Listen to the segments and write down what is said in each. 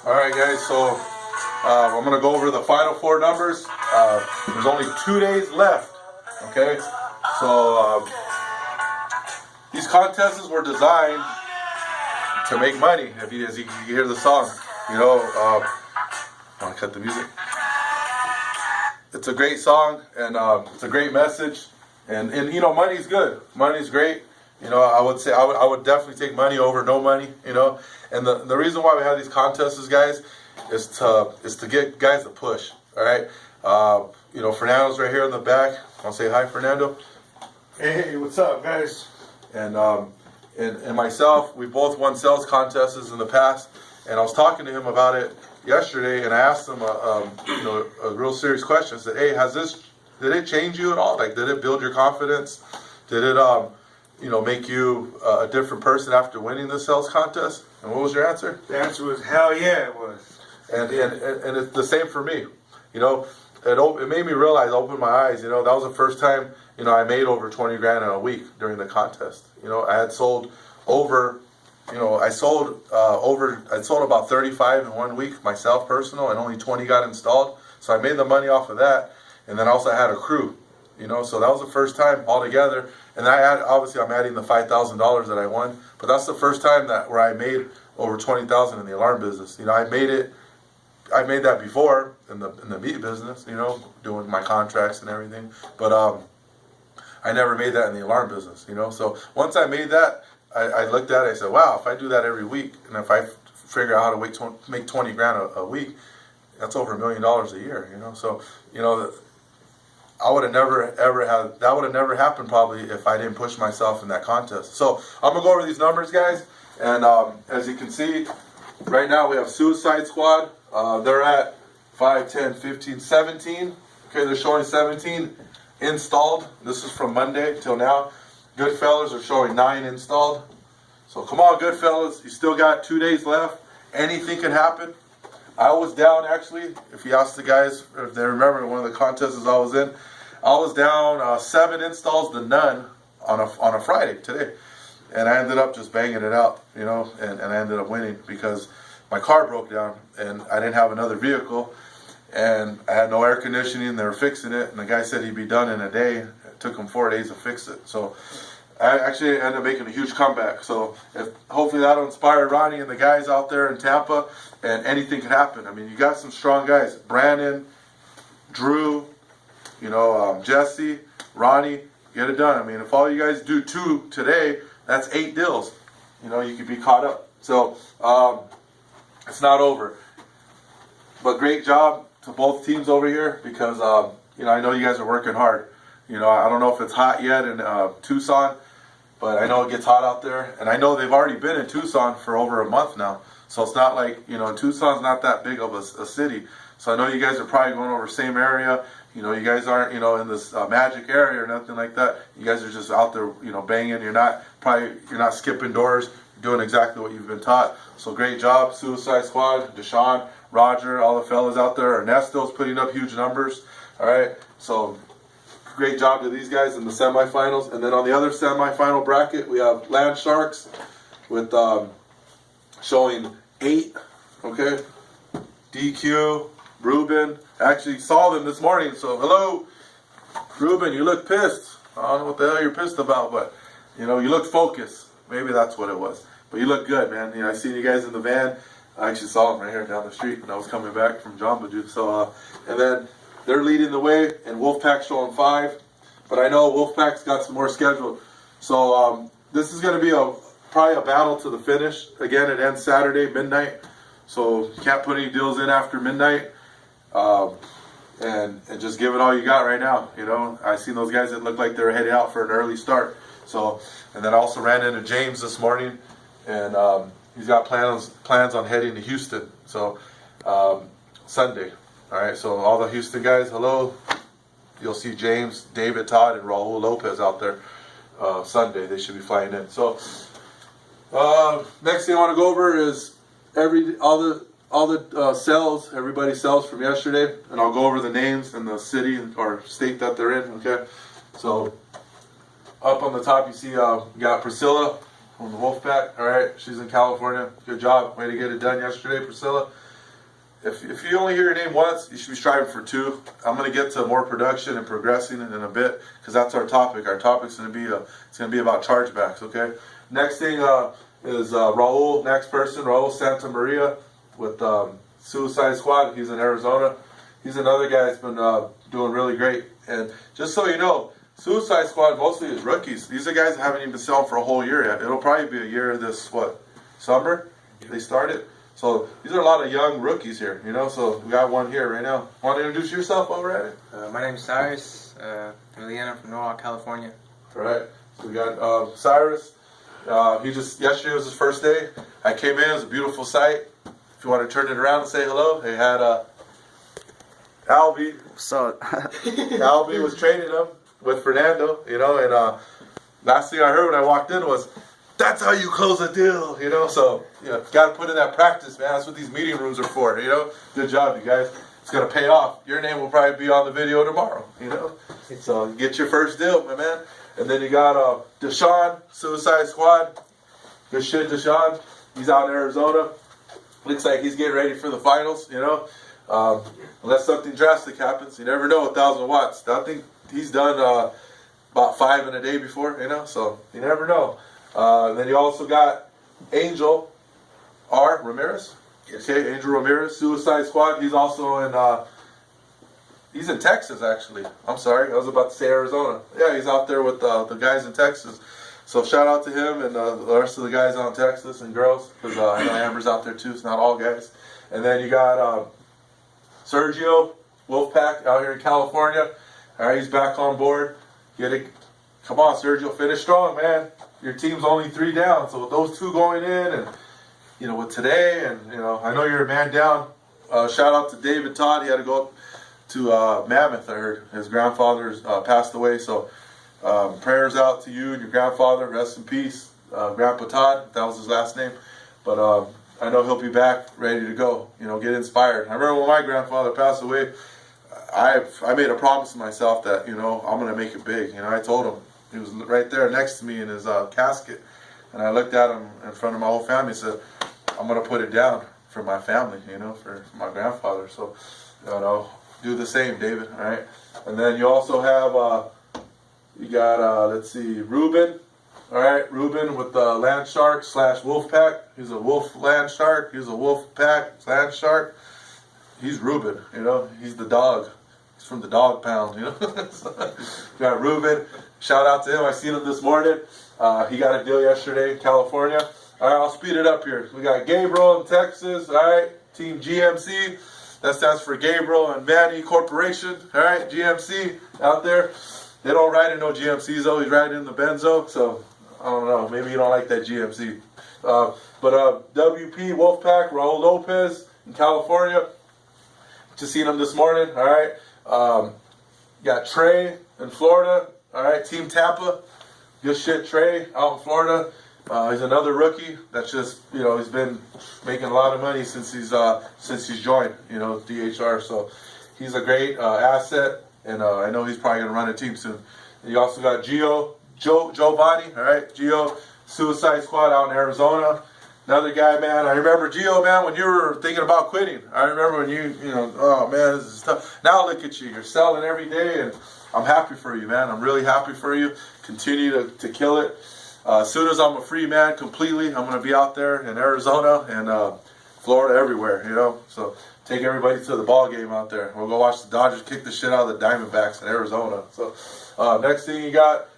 Alright guys, so I'm going to go over the final four numbers. There's only 2 days left, okay? So these contests were designed to make money, as you hear the song. You know, I want to cut the music. It's a great song, and it's a great message. And you know, money's good. Money's great. You know, I would say I would definitely take money over no money. You know, and the reason why we have these contests, guys, is to get guys to push. All right. You know, Fernando's right here in the back. I'll say hi, Fernando. Hey, what's up, guys? And myself, we both won sales contests in the past. And I was talking to him about it yesterday, and I asked him you know, a real serious question. I said, hey, did it change you at all? Like, did it build your confidence? Did it you know, make you a different person after winning the sales contest? And what was your answer? The answer was hell yeah, it was. And it's the same for me. You know, it made me realize, opened my eyes. You know, that was the first time, you know, I made over 20 grand in a week during the contest. You know, I had sold over, you know, I sold about 35 in 1 week myself, personal, and only 20 got installed. So I made the money off of that, and then also I had a crew. You know, so that was the first time altogether. And obviously I'm adding the $5,000 that I won, but that's the first time where I made over 20,000 in the alarm business. You know, I made that before in the meat business, you know, doing my contracts and everything, but I never made that in the alarm business, you know. So once I made that, I looked at it, I said, wow, if I do that every week, and if I figure out how to make 20 grand a week, that's over $1 million a year, you know. So, you know, I would have that would have never happened probably if I didn't push myself in that contest. So I'm gonna go over these numbers, guys, and as you can see, right now we have Suicide Squad. They're at 5, 10, 15, 17. Okay, they're showing 17 installed. This is from Monday till now. Goodfellas are showing 9 installed. So come on, Goodfellas, you still got 2 days left. Anything can happen. I was down, actually, if you ask the guys if they remember one of the contests I was in, I was down 7 installs to none on a Friday today, and I ended up just banging it out, you know, and I ended up winning because my car broke down and I didn't have another vehicle, and I had no air conditioning. They were fixing it, and the guy said he'd be done in a day. It took him 4 days to fix it. So I actually ended up making a huge comeback. So hopefully that'll inspire Ronnie and the guys out there in Tampa, and anything can happen. I mean, you got some strong guys. Brandon, Drew, you know, Jesse, Ronnie, get it done. I mean, if all you guys do 2 today, that's 8 deals. You know, you could be caught up. So it's not over. But great job to both teams over here because, you know, I know you guys are working hard. You know, I don't know if it's hot yet in Tucson, but I know it gets hot out there. And I know they've already been in Tucson for over a month now. So it's not like, you know, Tucson's not that big of a city. So I know you guys are probably going over the same area. You know, you guys aren't, you know, in this magic area or nothing like that. You guys are just out there, you know, banging. You're not skipping doors. You're doing exactly what you've been taught. So great job, Suicide Squad, Deshaun, Roger, all the fellas out there. Ernesto's putting up huge numbers. All right, so great job to these guys in the semifinals. And then on the other semifinal bracket, we have Land Sharks with showing 8. Okay, DQ, Ruben. I actually saw them this morning. So hello, Ruben. You look pissed. I don't know what the hell you're pissed about, but you know, you look focused. Maybe that's what it was. But you look good, man. You know, I seen you guys in the van. I actually saw them right here down the street when I was coming back from Jamba Juice. So and then they're leading the way, and Wolfpack showing 5. But I know Wolfpack's got some more scheduled. So this is going to be probably a battle to the finish. Again, it ends Saturday, midnight. So you can't put any deals in after midnight. And just give it all you got right now. You know, I seen those guys that look like they're heading out for an early start. So, and then I also ran into James this morning, and he's got plans on heading to Houston. So Sunday. All right, so all the Houston guys, hello. You'll see James, David, Todd, and Raul Lopez out there Sunday. They should be flying in. So next thing I want to go over is all the sales, everybody's sales from yesterday, and I'll go over the names and the city or state that they're in. Okay, so up on the top you see you got Priscilla from the Wolfpack. All right, she's in California. Good job, way to get it done yesterday, Priscilla. if you only hear your name once, you should be striving for 2. I'm gonna get to more production and progressing in a bit because that's our topic. Our topic's gonna be it's gonna be about chargebacks. Okay. Next thing is Raul. Next person, Raul Santa Maria with Suicide Squad. He's in Arizona. He's another guy that's been doing really great. And just so you know, Suicide Squad mostly is rookies. These are guys that haven't even been selling for a whole year yet. It'll probably be a year this summer they started. So these are a lot of young rookies here, you know. So we got one here right now. Want to introduce yourself over at it? My name is Cyrus. I'm from Norwalk, California. All right. So we got Cyrus. Yesterday was his first day. I came in. It was a beautiful sight. If you want to turn it around and say hello, they had Albie. So Albie was training him with Fernando, you know. And last thing I heard when I walked in was, "That's how you close a deal," you know. So got to put in that practice, man. That's what these meeting rooms are for, you know. Good job, you guys. It's gonna pay off. Your name will probably be on the video tomorrow, you know. So get your first deal, my man. And then you got Deshaun, Suicide Squad. Good shit, Deshaun. He's out in Arizona. Looks like he's getting ready for the finals, you know. Unless something drastic happens, you never know. 1,000 watts. I think he's done about 5 in a day before, you know. So you never know. Then you also got Angel R. Ramirez. Okay, Angel Ramirez, Suicide Squad. He's also he's in Texas, actually. I'm sorry, I was about to say Arizona. Yeah, he's out there with the guys in Texas. So shout out to him and the rest of the guys out in Texas and girls, because I know Amber's out there too. It's not all guys. And then you got Sergio Wolfpack out here in California. All right, he's back on board. Come on, Sergio, finish strong, man. Your team's only 3 down, so with those 2 going in, and with today, and I know you're a man down. Shout out to David Todd. He had to go up to Mammoth. I heard his grandfather's passed away, so prayers out to you and your grandfather. Rest in peace, Grandpa Todd. That was his last name, but I know he'll be back, ready to go. Get inspired. I remember when my grandfather passed away. I made a promise to myself that I'm gonna make it big. I told him. He was right there next to me in his casket, and I looked at him in front of my whole family and said, "I'm gonna put it down for my family, for my grandfather." So, do the same, David. All right. And then you also have you got let's see, Ruben. All right, Ruben with the Land Shark / Wolf Pack. He's a Wolf Land Shark. He's a Wolf Pack Land Shark. He's Ruben. He's the dog. He's from the dog pound. So, got Ruben. Shout out to him. I seen him this morning. He got a deal yesterday in California. All right, I'll speed it up here. We got Gabriel in Texas. All right, Team GMC. That stands for Gabriel and Manny Corporation. All right, GMC out there. They don't ride in no GMCs though. He's riding in the Benzo. So I don't know. Maybe you don't like that GMC. But WP Wolfpack, Raul Lopez in California. Just seen him this morning. All right. Got Trey in Florida. All right, Team Tampa. Good shit, Trey out in Florida. He's another rookie that's just, he's been making a lot of money since he's joined, DHR. So he's a great asset, and I know he's probably gonna run a team soon. And you also got Joe Giovanni. All right, Gio, Suicide Squad out in Arizona. Another guy, man. I remember Gio, man, when you were thinking about quitting. I remember when oh man, this is tough. Now look at you. You're selling every day, and I'm happy for you, man. I'm really happy for you. Continue to kill it. As soon as I'm a free man completely, I'm going to be out there in Arizona and Florida, everywhere, So take everybody to the ball game out there. We'll go watch the Dodgers kick the shit out of the Diamondbacks in Arizona. So next thing we got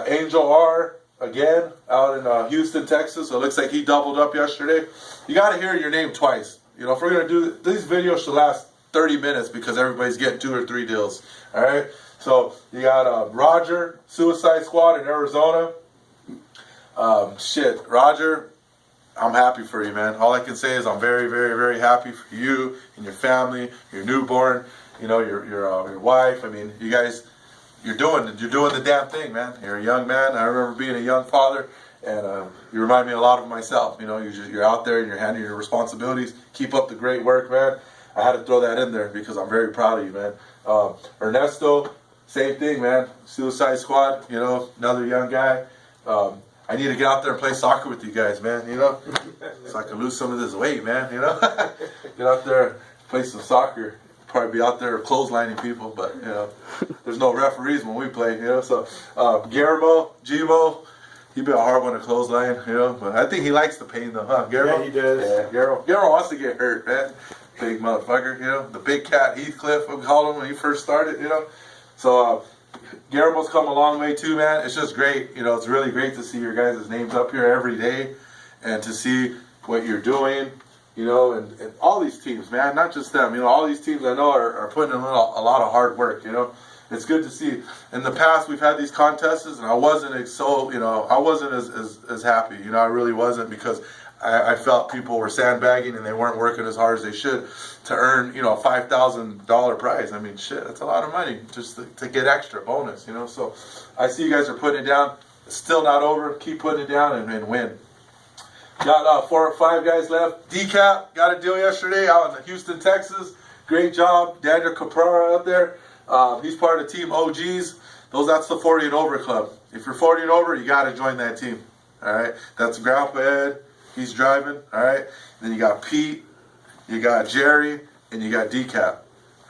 Angel R. again out in Houston, Texas. So it looks like he doubled up yesterday. You got to hear your name twice. If we're going to do these videos should last 30 minutes because everybody's getting 2 or 3 deals. All right. So you got Roger, Suicide Squad in Arizona. Roger, I'm happy for you, man. All I can say is I'm very, very, very happy for you and your family, your newborn, your wife. I mean, you guys, you're doing the damn thing, man. You're a young man. I remember being a young father, and you remind me a lot of myself. You're out there and you're handling your responsibilities. Keep up the great work, man. I had to throw that in there because I'm very proud of you, man. Ernesto, same thing, man. Suicide Squad, another young guy. I need to get out there and play soccer with you guys, man, you know, so I can lose some of this weight, man, you know. Get out there, play some soccer. Probably be out there clotheslining people, but you know, there's no referees when we play, you know. So Guillermo, Gmo, he be a hard one to clothesline, you know. But I think he likes the pain though, huh? Guillermo? Yeah, he does. Yeah, Guillermo wants to get hurt, man. Big motherfucker, you know. The big cat Heathcliff, we called him when he first started, you know. So Guillermo's come a long way too, man. It's just great, you know. It's really great to see your guys' names up here every day, and to see what you're doing. You know, and all these teams, man, not just them. You know, all these teams I know are putting in a lot of hard work. You know, it's good to see. In the past, we've had these contests, and I wasn't I wasn't as happy. You know, I really wasn't, because I felt people were sandbagging and they weren't working as hard as they should to earn, you know, a $5,000 prize. I mean, shit, that's a lot of money just to get extra bonus. You know, so I see you guys are putting it down. It's still not over. Keep putting it down and win. Got 4 or 5 guys left. Decap got a deal yesterday out in Houston, Texas. Great job, Daniel Caprara out there. He's part of Team OGs. That's the 40 and over club. If you're 40 and over, you got to join that team. All right, that's Grandpa Ed. He's driving. All right. Then you got Pete, you got Jerry, and you got Decap.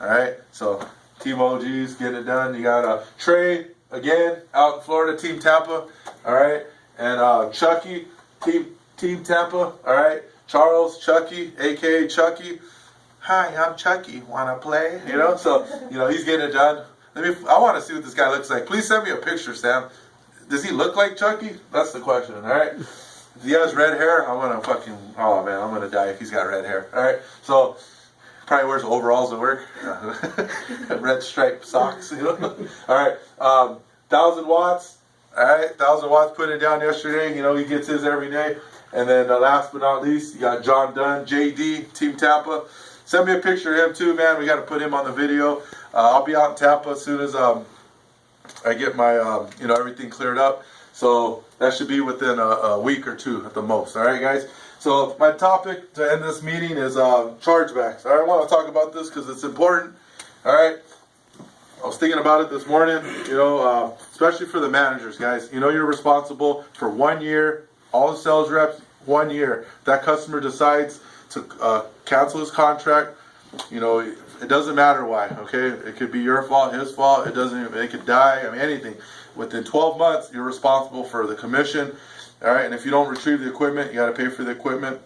All right. So Team OGs getting it done. You got Trey again out in Florida, Team Tampa. All right, and Chucky, Team Tampa, all right. Charles, Chucky, a.k.a. Chucky. Hi, I'm Chucky. Want to play? You know, so, you know, he's getting it done. I want to see what this guy looks like. Please send me a picture, Sam. Does he look like Chucky? That's the question, all right? If he has red hair, I'm going to die if he's got red hair, all right? So, probably wears overalls at work. Red striped socks, you know? All right, 1,000 watts. All right, 1,000 watts put it down yesterday. You know, he gets his every day. And then last but not least, you got John Dunn, JD, Team Tampa. Send me a picture of him too, man. We got to put him on the video. I'll be out in Tampa as soon as I get my, everything cleared up. So that should be within a week or 2 at the most. All right, guys. So my topic to end this meeting is chargebacks. All right, I want to talk about this because it's important. All right. I was thinking about it this morning, you know, especially for the managers, guys. You know, you're responsible for 1 year. All the sales reps, 1 year. If that customer decides to cancel his contract, you know, it doesn't matter why, okay? It could be your fault, his fault. They could die. I mean, anything. Within 12 months, you're responsible for the commission, all right? And if you don't retrieve the equipment, you got to pay for the equipment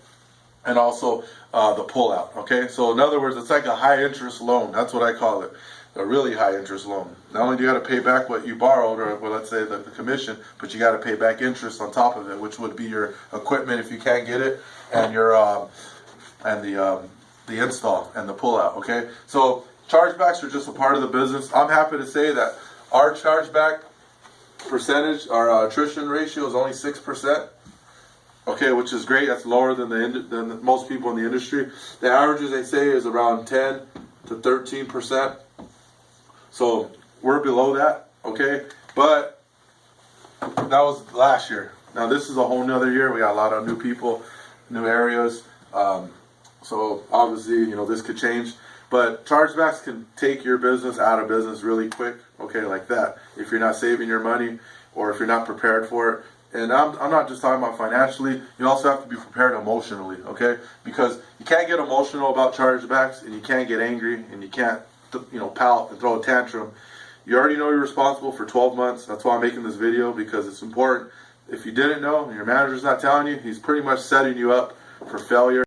and also the pullout, okay? So in other words, it's like a high-interest loan. That's what I call it. A really high interest loan. Not only do you got to pay back what you borrowed, or well, let's say the commission, but you got to pay back interest on top of it, which would be your equipment if you can't get it, and your the install and the pullout. Okay, so chargebacks are just a part of the business. I'm happy to say that our chargeback percentage, our attrition ratio is only 6%. Okay, which is great. That's lower than most people in the industry. The averages, they say, is around 10 to 13%. So we're below that, okay? But that was last year. Now this is a whole nother year. We got a lot of new people, new areas. So obviously, you know, this could change. But chargebacks can take your business out of business really quick, okay, like that. If you're not saving your money or if you're not prepared for it. And I'm not just talking about financially. You also have to be prepared emotionally, okay? Because you can't get emotional about chargebacks, and you can't get angry, and you can't, pout and throw a tantrum. You already know you're responsible for 12 months. That's why I'm making this video, because it's important. If you didn't know, and your manager's not telling you, he's pretty much setting you up for failure.